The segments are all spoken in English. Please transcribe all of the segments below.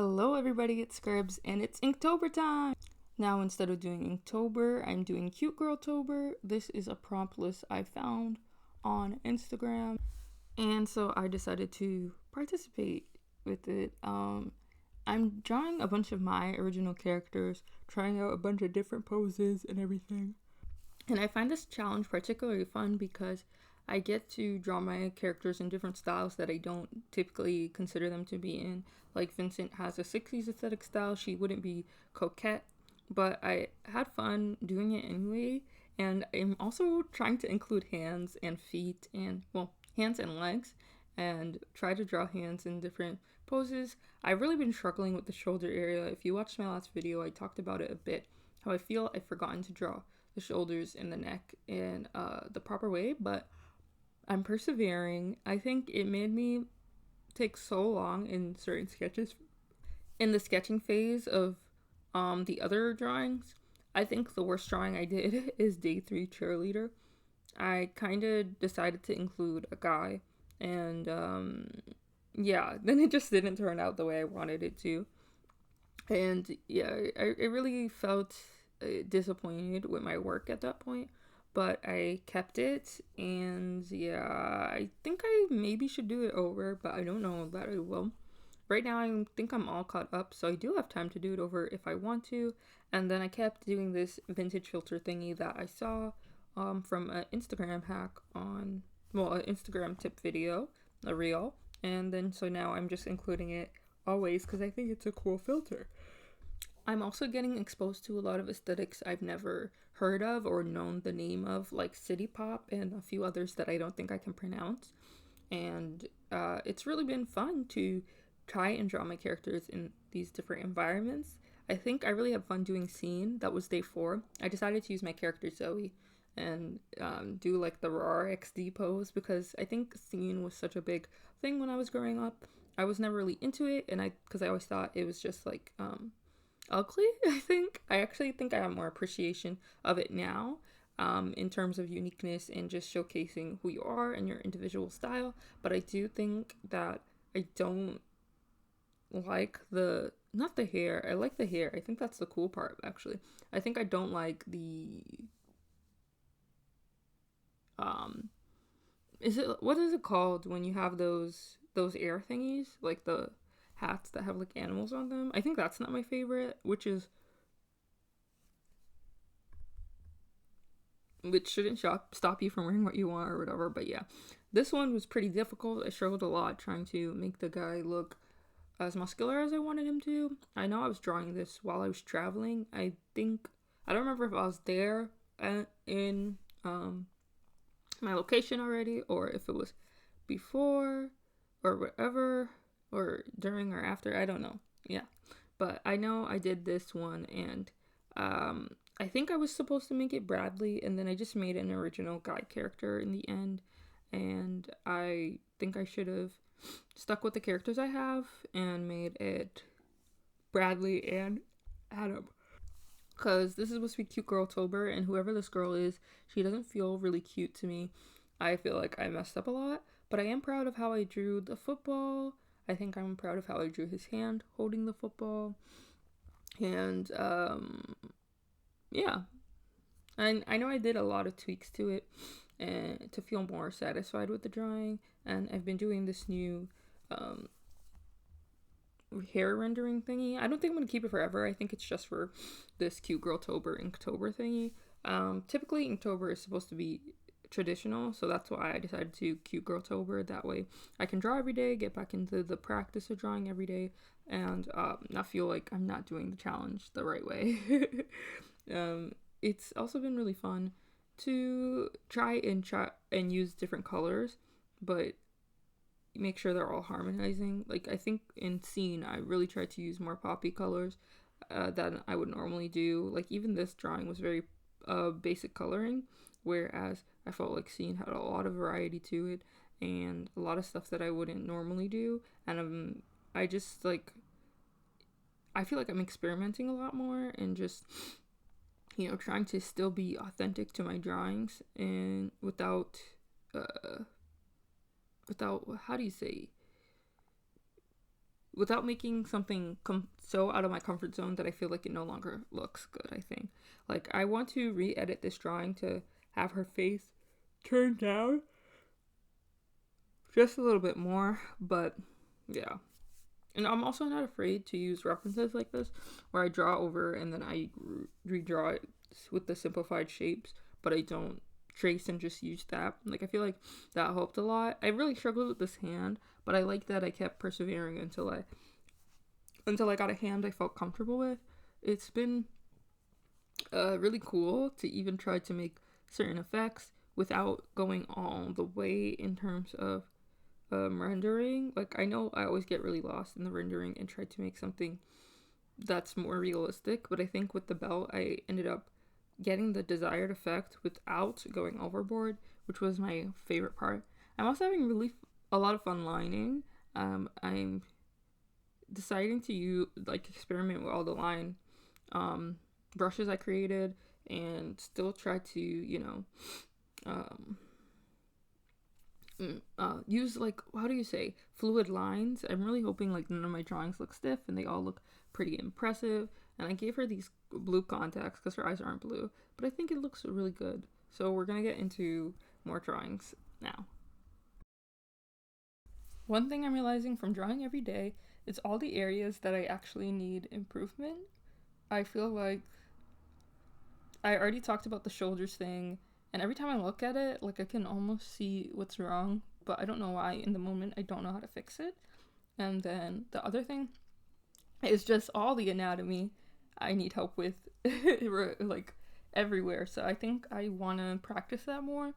Hello everybody, it's Scribs and it's Inktober time! Now instead of doing Inktober, I'm doing Cute Girltober. This is a prompt list I found on Instagram, and so I decided to participate with it. I'm drawing a bunch of my original characters, trying out a bunch of different poses and everything. And I find this challenge particularly fun because I get to draw my characters in different styles that I don't typically consider them to be in. Like Vincent has a 60s aesthetic style, she wouldn't be coquette, but I had fun doing it anyway. And I'm also trying to include hands and feet and, well, hands and legs, and try to draw hands in different poses. I've really been struggling with the shoulder area. If you watched my last video, I talked about it a bit, how I feel I've forgotten to draw the shoulders and the neck in the proper way, but I'm persevering. I think it made me take so long in certain sketches in the sketching phase of the other drawings. I think the worst drawing I did is day 3 cheerleader. I kind of decided to include a guy, and yeah, then it just didn't turn out the way I wanted it to. And yeah, I really felt disappointed with my work at that point, but I kept it, and yeah, I think I maybe should do it over, but I don't know that I will. Right now I think I'm all caught up, so I do have time to do it over if I want to. And then I kept doing this vintage filter thingy that I saw from an Instagram hack on, well, an Instagram tip video, a reel, and then so now I'm just including it always because I think it's a cool filter. I'm also getting exposed to a lot of aesthetics I've never heard of or known the name of, like city pop and a few others that I don't think I can pronounce. And it's really been fun to try and draw my characters in these different environments. I think I really have fun doing scene. That was day 4. I decided to use my character Zoe and do like the raw XD pose because I think scene was such a big thing when I was growing up. I was never really into it, and because I always thought it was just like ugly. I actually think I have more appreciation of it now, in terms of uniqueness and just showcasing who you are and your individual style. But I do think that I don't like not the hair. I like the hair. I think that's the cool part, actually. I think I don't like the what is it called when you have those air thingies, like the hats that have like animals on them? I think that's not my favorite, which shouldn't stop you from wearing what you want or whatever. But yeah, this one was pretty difficult. I struggled a lot trying to make the guy look as muscular as I wanted him to. I know I was drawing this while I was traveling. I don't remember if I was there in my location already, or if it was before or whatever, or during or after. I don't know. Yeah, but I know I did this one, and I think I was supposed to make it Bradley, and then I just made an original guy character in the end. And I think I should have stuck with the characters I have and made it Bradley and Adam. Because this is supposed to be Cute Girltober, and whoever this girl is, she doesn't feel really cute to me. I feel like I messed up a lot, but I am proud of how I drew the football. I think I'm proud of how I drew his hand holding the football. And yeah, and I know I did a lot of tweaks to it and to feel more satisfied with the drawing. And I've been doing this new hair rendering thingy. I don't think I'm gonna keep it forever. I think it's just for this Cute Girltober Inktober thingy. Typically Inktober is supposed to be traditional, so that's why I decided to Cute Girltober. That way I can draw every day, get back into the practice of drawing every day, and not feel like I'm not doing the challenge the right way. It's also been really fun to try and use different colors, but make sure they're all harmonizing. Like, I think in scene I really tried to use more poppy colors than I would normally do. Like, even this drawing was very basic coloring, whereas I felt like scene had a lot of variety to it and a lot of stuff that I wouldn't normally do. And I just like, I feel like I'm experimenting a lot more and just, you know, trying to still be authentic to my drawings and without how do you say, without making something so out of my comfort zone that I feel like it no longer looks good, I think. Like, I want to re-edit this drawing to have her face turned down just a little bit more, but yeah. And I'm also not afraid to use references like this, where I draw over and then I redraw it with the simplified shapes, but I don't trace and just use that. Like, I feel like that helped a lot. I really struggled with this hand, but I like that I kept persevering until I got a hand I felt comfortable with. It's been really cool to even try to make certain effects without going all the way in terms of rendering. Like, I know I always get really lost in the rendering and try to make something that's more realistic, but I think with the belt I ended up getting the desired effect without going overboard, which was my favorite part. I'm also having a lot of fun lining. I'm deciding to experiment with all the line brushes I created and still try to use, like, how do you say, fluid lines. I'm really hoping like none of my drawings look stiff and they all look pretty impressive. And I gave her these blue contacts because her eyes aren't blue, but I think it looks really good. So we're gonna get into more drawings now. One thing I'm realizing from drawing every day is all the areas that I actually need improvement. I feel like I already talked about the shoulders thing, and every time I look at it, like, I can almost see what's wrong, but I don't know why in the moment. I don't know how to fix it. And then the other thing is just all the anatomy I need help with, like, everywhere. So I think I want to practice that more.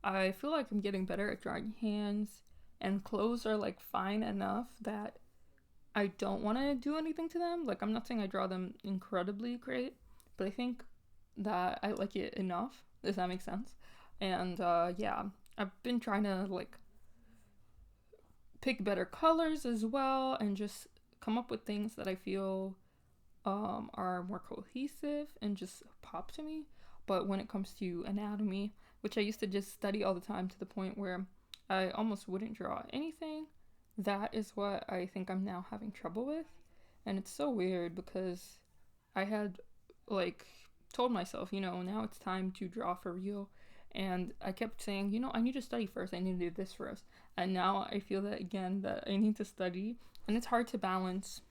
I feel like I'm getting better at drawing hands, and clothes are, like, fine enough that I don't want to do anything to them. Like, I'm not saying I draw them incredibly great, but I think that I like it enough. Does that make sense? And yeah, I've been trying to, like, pick better colors as well and just come up with things that I feel are more cohesive and just pop to me. But when it comes to anatomy, which I used to just study all the time to the point where I almost wouldn't draw anything, that is what I think I'm now having trouble with. And it's so weird because I had, like, told myself, now it's time to draw for real. And I kept saying, I need to study first. I need to do this first. And now I feel that again, that I need to study. And it's hard to balance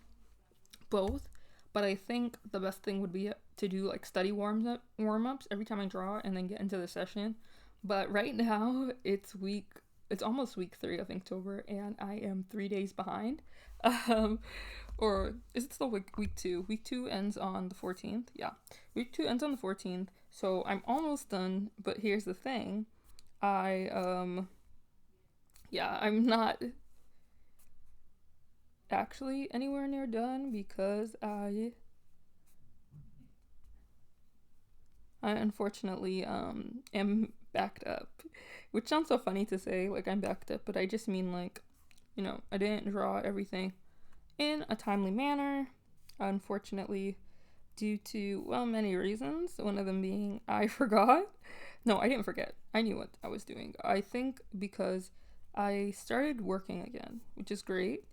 both. But I think the best thing would be to do, like, study warm-ups every time I draw and then get into the session. But right now it's almost week 3 of Inktober and I am 3 days behind. Or is it still week 2? Week 2 ends on the 14th. Yeah, week 2 ends on the 14th. So I'm almost done. But here's the thing, I'm not actually anywhere near done because I unfortunately am backed up, which sounds so funny to say, like, I'm backed up, but I just mean, like, I didn't draw everything in a timely manner, unfortunately, due to, well, many reasons. One of them being I forgot. No, I didn't forget. I knew what I was doing. I think because I started working again, which is great,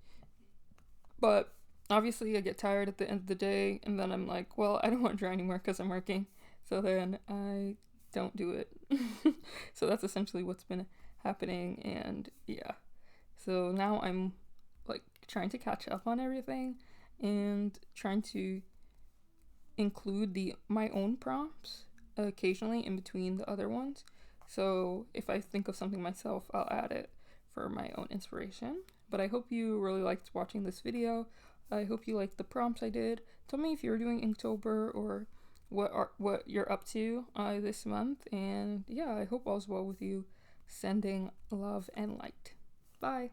but obviously I get tired at the end of the day, and then I'm like, well, I don't want to draw anymore because I'm working, so then I don't do it. So that's essentially what's been happening, and yeah. So now I'm, like, trying to catch up on everything and trying to include my own prompts occasionally in between the other ones. So if I think of something myself, I'll add it for my own inspiration. But I hope you really liked watching this video. I hope you liked the prompts I did. Tell me if you're doing Inktober or what you're up to this month. And yeah, I hope all's well with you. Sending love and light. Bye.